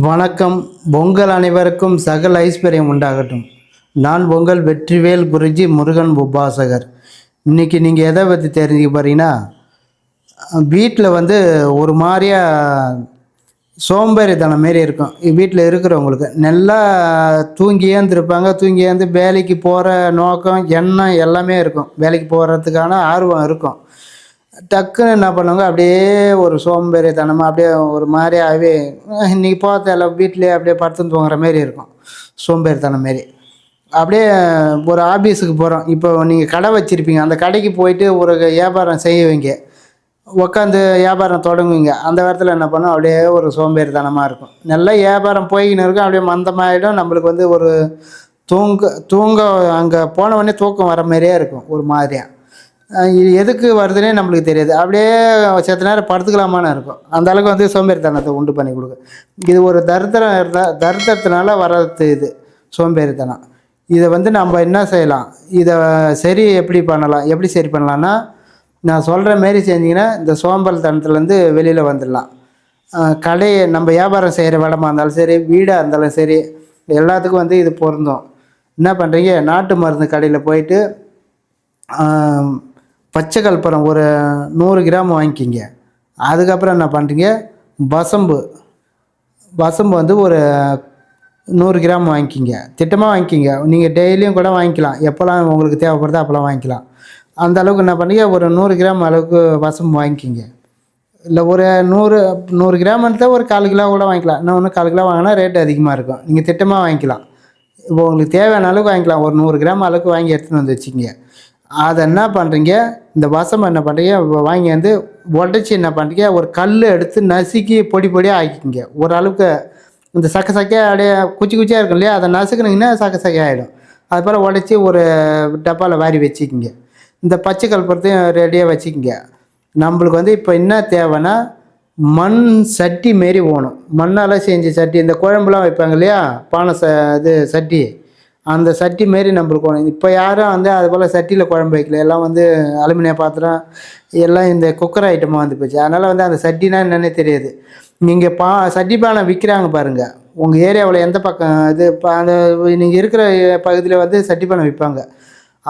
வணக்கம். பொங்கல் அனைவருக்கும் சகல ஐஸ்வர்யம் உண்டாகட்டும். நான் பொங்கல் வெற்றிவேல் குருஜி முருகன் உபாசகர். இன்றைக்கி நீங்கள் எதை பற்றி தெரிஞ்சுக்க போகிறீங்கன்னா, வீட்டில் ஒரு மாதிரியா சோம்பேறித்தனம் மாரி இருக்கும். வீட்டில் இருக்கிறவங்களுக்கு நல்லா தூங்கி ஏந்திருப்பாங்க. தூங்கி ஏந்து வேலைக்கு போகிற நோக்கம் எண்ணம் எல்லாமே இருக்கும். வேலைக்கு போகிறதுக்கான ஆர்வம் இருக்கும். டக்குன்னு என்ன பண்ணுவாங்க, அப்படியே ஒரு சோம்பேறித்தனமாக அப்படியே ஒரு மாதிரியாகவே இன்றைக்கி போகிறதில்ல, வீட்டிலே அப்படியே படுத்துன்னு தூங்குற மாரி இருக்கும். சோம்பேறித்தனம் மாரி அப்படியே ஒரு ஆஃபீஸுக்கு போகிறோம். இப்போ நீங்கள் கடை வச்சுருப்பீங்க, அந்த கடைக்கு போயிட்டு ஒரு வியாபாரம் செய்வீங்க, உட்காந்து வியாபாரம் தொடங்குவீங்க. அந்த இடத்துல என்ன பண்ணோம், அப்படியே ஒரு சோம்பேறித்தனமாக இருக்கும். நல்லா வியாபாரம் போய்கின்னு இருக்கும், அப்படியே மந்தமாகிடும். நம்மளுக்கு ஒரு தூங்க அங்கே போனவொடனே தூக்கம் வர மாதிரியே இருக்கும். ஒரு மாதிரியாக இது எதுக்கு வருதுன்னே நம்மளுக்கு தெரியாது. அப்படியே செத்த நேரம் படுத்துக்கலாமான்னு இருக்கும். அந்த அளவுக்கு சோம்பேறித்தனத்தை உண்டு பண்ணி கொடுக்கும். இது ஒரு தரித்திரம் இருந்தால் தரித்திரத்தினால வர்றது இது சோம்பேறித்தனம். இதை நம்ம என்ன செய்யலாம், இதை எப்படி பண்ணலாம், எப்படி சரி பண்ணலான்னா, நான் சொல்கிற மாரி செஞ்சிங்கன்னா இந்த சோம்பேறித்தனத்துலேருந்து வெளியில் வந்துடலாம். கடையை நம்ம வியாபாரம் செய்கிற இடமா இருந்தாலும் சரி, வீடாக இருந்தாலும் சரி, எல்லாத்துக்கும் இது பொருந்தும். என்ன பண்ணுறீங்க, நாட்டு மருந்து கடையில் போயிட்டு பச்சை கற்பூரம் ஒரு 100 கிராம் வாங்கிக்கிங்க. அதுக்கப்புறம் என்ன பண்ணுறீங்க, வசம்பு ஒரு 100 கிராம் வாங்கிக்கிங்க. திட்டமாக வாங்கிக்கிங்க. நீங்கள் டெய்லியும் கூட வாங்கிக்கலாம், எப்போல்லாம் உங்களுக்கு தேவைப்படுதோ அப்போல்லாம் வாங்கிக்கலாம். அந்த அளவுக்கு என்ன பண்ணுறீங்க, ஒரு 100 கிராம் அளவுக்கு வசம்பு வாங்கிக்கிங்க. இல்லை ஒரு 100 கிராம் இருந்தால் ஒரு 1/4 கிலோ கூட வாங்கிக்கலாம். இன்னும் 1/4 கிலோ வாங்கினா ரேட்டு அதிகமாக இருக்கும். நீங்கள் திட்டமாக வாங்கிக்கலாம். இப்போ உங்களுக்கு தேவையான அளவுக்கு வாங்கிக்கலாம். ஒரு 100 கிராம் அளவுக்கு வாங்கி எடுத்துகிட்டு வந்து வச்சுக்கிங்க. அதை என்ன பண்ணுறீங்க, இந்த வசம் என்ன பண்ணுறீங்க, வாங்கி உடச்சி என்ன பண்ணுறீங்க, ஒரு கல் எடுத்து நசுக்கி பொடி பொடியாக ஆக்கிக்கிங்க. ஓரளவுக்கு இந்த சக்கையாக அப்படியே குச்சியாக இருக்கும் இல்லையா, அதை நசுக்குனிங்கன்னா சக்கையாக ஆகிடும். அது போல் உடச்சி ஒரு டப்பாவில் வாரி வச்சுக்கிங்க. இந்த பச்சை கற்பூரத்தையும் ரெடியாக வச்சுக்கிங்க. நம்மளுக்கு இப்போ என்ன தேவைன்னா, மண் சட்டி மாரி வேணும். மண்ணால் செஞ்ச சட்டி, இந்த குழம்புலாம் வைப்பாங்க இல்லையா, பானை சட்டி, அந்த சட்டி மாரி நம்மளுக்கு வேணும். இப்போ யாரும் அது போல் சட்டியில் குழம்பு வைக்கல. எல்லாம் அலுமினிய பாத்திரம், எல்லாம் இந்த குக்கர் ஐட்டமாக போச்சு. அதனால் அந்த சட்டினா என்னென்னே தெரியாது. நீங்கள் சட்டி பானை விற்கிறாங்க பாருங்கள், உங்கள் ஏரியாவில் எந்த பக்கம் அந்த நீங்கள் இருக்கிற பகுதியில் சட்டி பானை விற்பாங்க.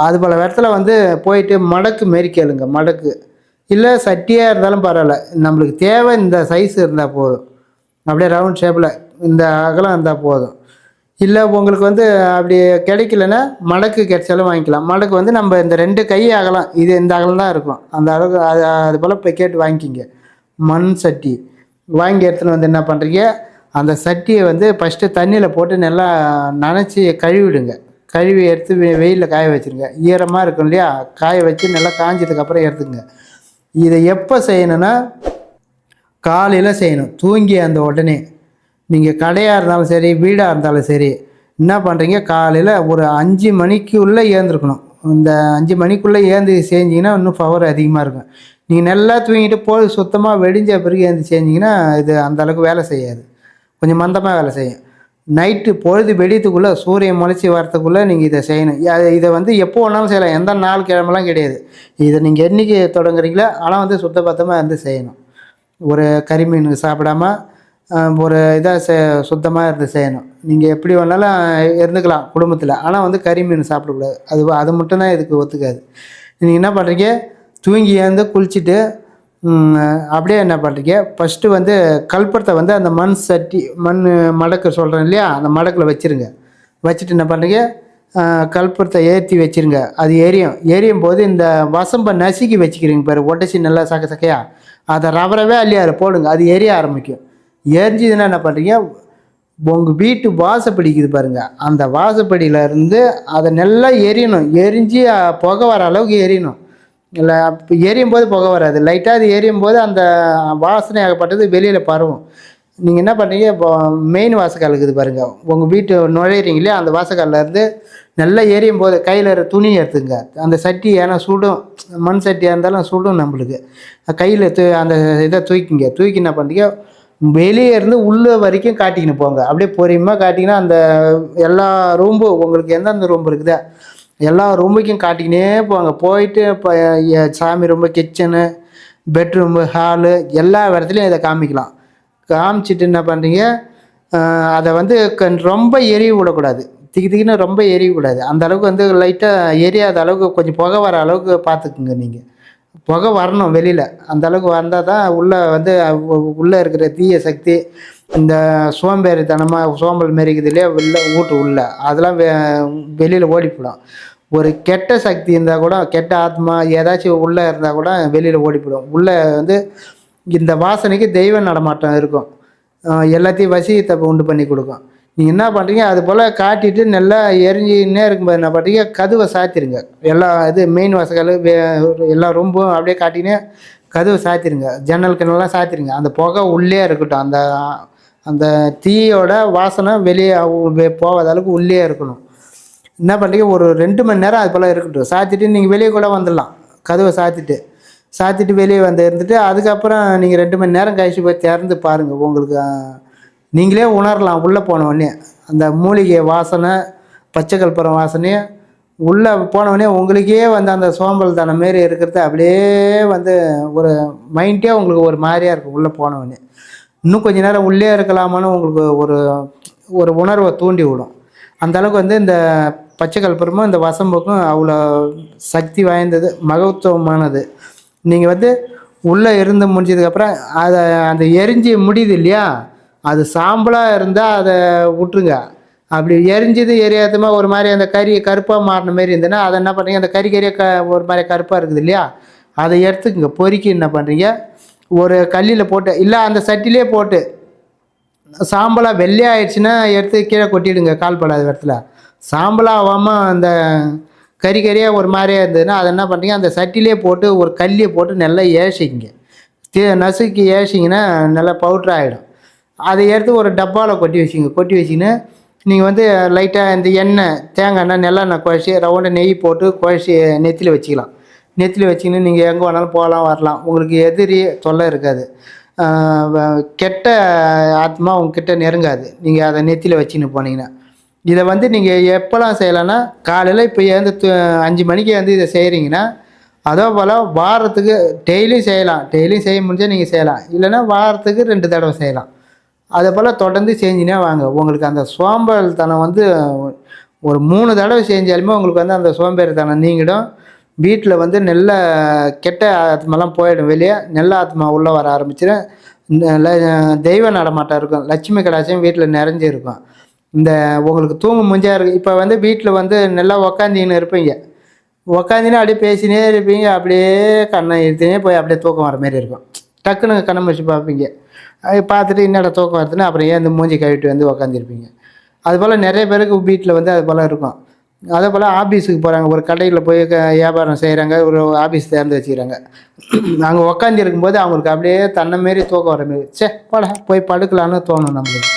அது போல் இடத்துல போயிட்டு மடக்கு மாரி கேளுங்க. மடக்கு இல்லை சட்டியாக இருந்தாலும் பரவாயில்ல, நம்மளுக்கு தேவை இந்த சைஸ் இருந்தால் போதும். அப்படியே ரவுண்ட் ஷேப்பில் இந்த அகலம் இருந்தால் போதும். இல்லை உங்களுக்கு அப்படி கிடைக்கலன்னா மடக்கு கிடைச்சாலும் வாங்கிக்கலாம். மடக்கு நம்ம இந்த 2 கை அகலம், இது இந்த அகலம் தான் இருக்கும். அந்த அளவுக்கு அது போல் போய் கேட்டு வாங்கிக்கிங்க. மண் சட்டி வாங்கி எடுத்துன்னு என்ன பண்ணுறீங்க, அந்த சட்டியை ஃபஸ்ட்டு தண்ணியில் போட்டு நல்லா நனைச்சி கழுவிடுங்க. கழுவி எடுத்து வெயிலில் காய வச்சுருங்க. ஈரமாக இருக்கும் இல்லையா, காய வச்சு நல்லா காஞ்சதுக்கப்புறம் எடுத்துங்க. இதை எப்போ செய்யணுன்னா, காலையில் செய்யணும். தூங்கி அந்த உடனே நீங்கள் கடையாக இருந்தாலும் சரி, வீடாக இருந்தாலும் சரி, என்ன பண்ணுறீங்க, காலையில் ஒரு 5 மணிக்குள்ளே ஏந்திருக்கணும். இந்த 5 மணிக்குள்ளே ஏந்து செஞ்சிங்கன்னா இன்னும் பவர் அதிகமாக இருக்கும். நீங்கள் நல்லா தூங்கிட்டு போது சுத்தமாக வெடிஞ்ச பிறகு ஏந்து செஞ்சிங்கன்னா இது அந்தளவுக்கு வேலை செய்யாது, கொஞ்சம் மந்தமாக வேலை செய்யும். நைட்டு பொழுது வெடியத்துக்குள்ளே, சூரியன் முளைச்சி வரத்துக்குள்ளே நீங்கள் இதை செய்யணும். இதை எப்போ வேணாலும் செய்யலாம், எந்த நாள் கிழமெல்லாம் கிடையாது. இதை நீங்கள் என்றைக்கு தொடங்குறீங்களோ ஆனால் சுத்தபத்தமாக செய்யணும். ஒரு கறிமீன் சாப்பிடாம ஒரு இதாக சுத்தமாக இருந்து செய்யணும். நீங்கள் எப்படி வேணாலும் இருந்துக்கலாம் குடும்பத்தில், ஆனால் கறிமீன் சாப்பிடக்கூடாது. அது மட்டும்தான் இதுக்கு ஒத்துக்காது. நீங்கள் என்ன பண்ணுறீங்க, தூங்கி ஏந்து குளிச்சுட்டு அப்படியே என்ன பண்ணுறீங்க, ஃபஸ்ட்டு கற்பூரத்தை அந்த மண் சட்டி, மடக்கு சொல்கிறேன் இல்லையா, அந்த மடக்கில் வச்சுருங்க. வச்சுட்டு என்ன பண்ணுறீங்க, கற்பூரத்தை ஏற்றி வச்சுருங்க. அது எரியும் போது இந்த வசம்பை நசுக்கி வச்சுக்கிறீங்க பாரு, உடச்சி நல்லா சக்கையாக, அதை ரவரவே அள்ளியாரு போடுங்க. அது எரிய ஆரம்பிக்கும். எரிஞ்சிதுன்னா என்ன பண்ணுறீங்க, உங்கள் வீட்டு வாசப்படிக்குது பாருங்கள், அந்த வாசப்படியிலேருந்து அதை நல்லா எரியணும். எரிஞ்சு புகை வர அளவுக்கு எரியணும். இல்லை அப்போ எரியும் போது புகை வராது, லைட்டாக அது எரியும் போது அந்த வாசனையாகப்பட்டது வெளியில் பரவும். நீங்கள் என்ன பண்ணுறீங்க, இப்போ மெயின் வாசக்கால் இருக்குது பாருங்கள், உங்கள் வீட்டு நுழையிறீங்களே, அந்த வாசக்கால்லேருந்து நல்லா எரியும் போது கையில் துணி எடுத்துங்க. அந்த சட்டி ஏன்னா சுடும், மண் சட்டியாக இருந்தாலும் சுடும் நம்மளுக்கு. கையில் அந்த இதை தூக்கி என்ன பண்ணுறீங்க, வெளியே இருந்து உள்ளே வரைக்கும் காட்டிக்கின்னு போங்க. அப்படியே பொறுமையாக காட்டிங்கன்னா அந்த எல்லா ரூம்பு, உங்களுக்கு எந்தெந்த ரூம்பு இருக்குதோ எல்லா ரூமுக்கும் காட்டிக்கினே போங்க. போயிட்டு இப்போ சாமி ரூம்பு, கிச்சனு, பெட்ரூமு, ஹாலு எல்லா இடத்துலையும் இதை காமிக்கலாம். காமிச்சிட்டு என்ன பண்ணுறீங்க, அதை வந்து ரொம்ப எரிய விடக்கூடாது. திக்கி திக்கின்னு ரொம்ப எரியக்கூடாது. அந்த அளவுக்கு வந்து லைட்டாக எரியாத அளவுக்கு கொஞ்சம் புகை வர அளவுக்கு பார்த்துக்குங்க நீங்கள். புகை வரணும் வெளியில். அந்த அளவுக்கு வந்தால் தான் உள்ளே வந்து உள்ளே இருக்கிற தீய சக்தி, இந்த சோம்பேறித்தனமாக சோம்பல் மாரிக்குது இல்லையா, வீட்டு உள்ள அதெல்லாம் வெளியில் ஓடிப்படும். ஒரு கெட்ட சக்தி இருந்தால் கூட, கெட்ட ஆத்மா ஏதாச்சும் உள்ளே இருந்தால் கூட வெளியில் ஓடிப்படும். உள்ளே வந்து இந்த வாசனைக்கு தெய்வ நடமாட்டம் இருக்கும். எல்லாத்தையும் வசியத்தை உண்டு பண்ணி கொடுக்கும். நீங்கள் என்ன பண்ணுறீங்க, அது போல் காட்டிட்டு நல்லா எரிஞ்சின்னே இருக்கும்போது என்ன பண்ணுறீங்க, கதவை சாத்திருங்க. எல்லா இது மெயின் வாசல் எல்லா ரூம்பும் அப்படியே காட்டினே கதவை சாத்திருங்க. ஜன்னல் கண்ணெல்லாம் சாத்திருங்க. அந்த புகை உள்ளே இருக்கட்டும். அந்த அந்த தீயோட வாசனை வெளியே போகாத அளவுக்கு உள்ளே இருக்கணும். என்ன பண்ணுறீங்க, ஒரு 2 மணி நேரம் அது போல் இருக்கட்டும். சாத்திட்டு நீங்கள் வெளியே கூட வந்துடலாம். கதவை சாத்திட்டு வெளியே வந்து இருந்துட்டு அதுக்கப்புறம் நீங்கள் 2 மணி நேரம் கழிச்சு போய் திறந்து பாருங்கள். உங்களுக்கு நீங்களே உணரலாம். உள்ளே போனவொடனே அந்த மூலிகை வாசனை, பச்சை கற்பூரம் வாசனையே உள்ளே போனவொடனே உங்களுக்கே வந்து அந்த சோம்பல் தனம் மாரி இருக்கிறது அப்படியே வந்து ஒரு மைண்டே உங்களுக்கு ஒரு மாதிரியாக இருக்கும். உள்ளே போனவொடனே இன்னும் கொஞ்சம் நேரம் உள்ளே இருக்கலாமான்னு உங்களுக்கு ஒரு ஒரு உணர்வை தூண்டி விடும். அந்த அளவுக்கு வந்து இந்த பச்சை கற்பூரமும் இந்த வசம்புக்கும் அவ்வளோ சக்தி வாய்ந்தது, மகத்துவமானது. நீங்கள் வந்து உள்ளே இருந்து முடிஞ்சதுக்கப்புறம் அதை அந்த எரிஞ்சு முடியுது இல்லையா, அது சாம்பலாக இருந்தால் அதை விட்ருங்க. அப்படி எரிஞ்சது எரியாதமா ஒரு மாதிரி அந்த கருப்பாக மாறின மாரி இருந்ததுன்னா அதை என்ன பண்ணுறீங்க, அந்த கறியாக ஒரு மாதிரி கருப்பாக இருக்குது இல்லையா, அதை எடுத்துக்குங்க. பொறுக்கி என்ன பண்ணுறீங்க, ஒரு கல்லில் போட்டு இல்லை அந்த சட்டிலே போட்டு சாம்பலாக வெள்ளையாயிடுச்சுன்னா எடுத்து கீழே கொட்டிடுங்க. கால் படாத இடத்துல சாம்பலாக ஆகாமல் அந்த கறியாக ஒரு மாதிரியாக இருந்ததுன்னா அதை என்ன பண்ணுறீங்க, அந்த சட்டிலே போட்டு ஒரு கல்லியை போட்டு நல்லா ஏசிக்கிங்க. நசுக்கி ஏசிங்கன்னா நல்லா பவுட்ரு ஆகிடும். அதை எடுத்து ஒரு டப்பாவில் கொட்டி வச்சிங்கன்னு நீங்கள் வந்து லைட்டாக இந்த எண்ணெய், தேங்காய் எண்ணெய், நல்லெண்ணெய் குழச்சி ரவுண்டாக நெய் போட்டு குழச்சி நெத்தியில் வச்சுக்கலாம். நெத்தியில் வச்சிங்கன்னு நீங்கள் எங்கே வேணாலும் போகலாம் வரலாம். உங்களுக்கு எதிரி தொல்லை இருக்காது. கெட்ட ஆத்மா உங்ககிட்ட நெருங்காது. நீங்கள் அதை நெத்தியில் வச்சுன்னு போனீங்கன்னா இதை வந்து நீங்கள் எப்போல்லாம் செய்யலான்னா, காலையில் இப்போ ஏந்து 5 மணிக்கு வந்து இதை செய்கிறீங்கன்னா அதே போல் வாரத்துக்கு டெய்லியும் செய்யலாம். டெய்லியும் செய்ய முடிஞ்சால் நீங்கள் செய்யலாம். இல்லைன்னா வாரத்துக்கு 2 தடவை செய்யலாம். அதே போல் தொடர்ந்து செஞ்சுனே வாங்க. உங்களுக்கு அந்த சோம்பேறித்தனம் வந்து ஒரு 3 தடவை செஞ்சாலுமே உங்களுக்கு வந்து அந்த சோம்பேறித்தனம் நீங்கிடும். வீட்டில் வந்து நல்ல கெட்ட ஆத்மாலாம் போயிடும். வெளியே நல்ல ஆத்மா உள்ளே வர ஆரம்பிச்சிடும். தெய்வ நடமாட்டம் இருக்கும். லட்சுமி கடாட்சியம் வீட்டில் நிறைஞ்சு இருக்கும். இந்த உங்களுக்கு தூங்க முடிஞ்சா இருக்குது. இப்போ வந்து வீட்டில் வந்து நல்லா உக்காந்தின்னு இருப்பீங்க. உக்காந்தினா அப்படியே பேசினே இருப்பீங்க. அப்படியே கண்ணை இழுத்துனே போய் அப்படியே தூக்கம் வர மாரி இருக்கும். டக்குன்னு கண்ணை முடிச்சு பார்ப்பீங்க. பார்த்துட்டு என்னடா தூக்கம் வருதுன்னு அப்புறம் ஏன் இந்த மூஞ்சி கழுவிட்டு வந்து உக்காந்துருப்பீங்க. அதுபோல் நிறைய பேருக்கு வீட்டில் வந்து அது போல் இருக்கும். அதே போல் ஆஃபீஸுக்கு போகிறாங்க, ஒரு கடையில் போய் வியாபாரம் செய்கிறாங்க, ஒரு ஆஃபீஸ் திறந்து வச்சுக்கிறாங்க. அங்கே உக்காந்து இருக்கும்போது அவங்களுக்கு அப்படியே தன்னை மாரி தூக்கம் வர மாரி, போட போய் படுக்கலான்னு தோணும் நம்மளுக்கு.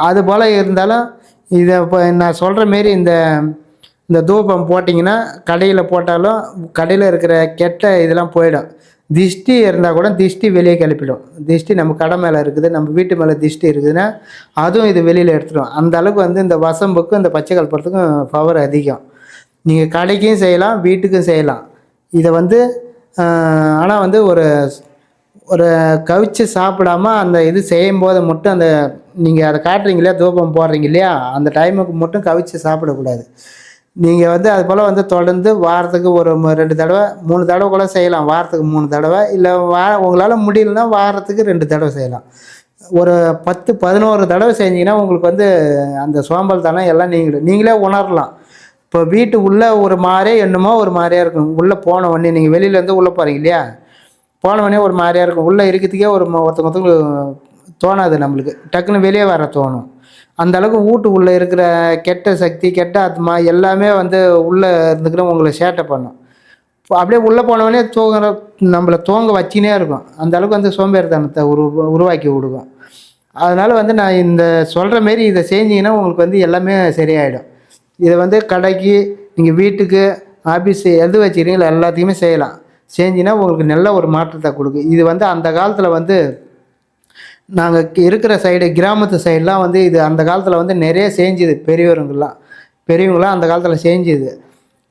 அது போல் இருந்தாலும் இதை இப்போ நான் சொல்கிற மாரி இந்த தூபம் போட்டிங்கன்னா கடையில் போட்டாலும் கடையில் இருக்கிற கெட்ட இதெல்லாம் போயிடும். திஷ்டி இருந்தால் கூட திஷ்டி வெளியே கிளப்பிடும். திஷ்டி நம்ம கடை மேலே இருக்குது, நம்ம வீட்டு மேலே திஷ்டி இருக்குதுன்னா அதுவும் இது வெளியில் எடுத்துடும். அந்த அளவுக்கு வந்து இந்த வசம்புக்கும் இந்த பச்சை கற்பூரத்துக்கும் பவர் அதிகம். நீங்கள் கடைக்கும் செய்யலாம், வீட்டுக்கும் செய்யலாம். இதை வந்து ஆனால் வந்து ஒரு கவிச்சு சாப்பிடாம அந்த இது செய்யும்போது மட்டும் அந்த நீங்கள் அதை காட்டுறீங்க இல்லையா, தூபம் போடுறீங்க இல்லையா, அந்த டைமுக்கு மட்டும் கவிச்சு சாப்பிடக்கூடாது. நீங்கள் வந்து அது போல் வந்து தொடர்ந்து வாரத்துக்கு ஒரு 2 தடவை 3 தடவை கூட செய்யலாம். வாரத்துக்கு 3 தடவை இல்லை உங்களால் முடியலன்னா வாரத்துக்கு 2 தடவை செய்யலாம். ஒரு 10-11 தடவை செஞ்சிங்கன்னா உங்களுக்கு வந்து அந்த சோம்பல் தானே எல்லாம் நீங்களே உணரலாம். இப்போ வீட்டு உள்ளே ஒரு மாதிரியே என்னமோ ஒரு மாதிரியாக இருக்கும். உள்ளே போன உடனே நீங்கள் வெளியிலேருந்து உள்ளே போகிறீங்க இல்லையா, போன உடனே ஒரு மாதிரியாக இருக்கும். உள்ளே இருக்கிறதுக்கே ஒருத்தவங்களுக்கு தோணாது. நம்மளுக்கு டக்குன்னு வெளியே வர தோணும். அந்த அளவுக்கு வீட்டு உள்ளே இருக்கிற கெட்ட சக்தி, கெட்ட ஆத்மா எல்லாமே வந்து உள்ளே இருந்துக்கிற உங்களை சேட்டை பண்ணும். அப்படியே உள்ளே போனவொடனே நம்மளை தூங்க வச்சினே இருக்கும். அந்த அளவுக்கு வந்து சோம்பேறித்தனத்தை உருவாக்கி விடுவோம். அதனால் வந்து நான் இந்த சொல்கிற மாரி இதை செஞ்சிங்கன்னா உங்களுக்கு வந்து எல்லாமே சரியாயிடும். இதை வந்து கடைக்கு, நீங்கள் வீட்டுக்கு, ஆஃபீஸு எது வச்சுக்கிறீங்களோ எல்லாத்தையுமே செய்யலாம். செஞ்சின்னா உங்களுக்கு நல்ல ஒரு மாற்றத்தை கொடுக்கும். இது வந்து அந்த காலத்தில் வந்து நாங்கள் இருக்கிற சைடு, கிராமத்து சைடெலாம் வந்து இது அந்த காலத்தில் வந்து நிறைய செஞ்சுது. பெரியவங்களாம் அந்த காலத்தில் செஞ்சுது.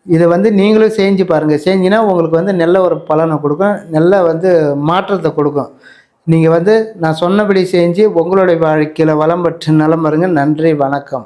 இதை வந்து நீங்களும் செஞ்சு பாருங்கள். செஞ்சின்னா உங்களுக்கு வந்து நல்ல ஒரு பலனை கொடுக்கும், நல்ல வந்து மாற்றத்தை கொடுக்கும். நீங்கள் வந்து நான் சொன்னபடி செஞ்சு உங்களுடைய வாழ்க்கையில் வளம் பெற்று நலம் வருங்க. நன்றி, வணக்கம்.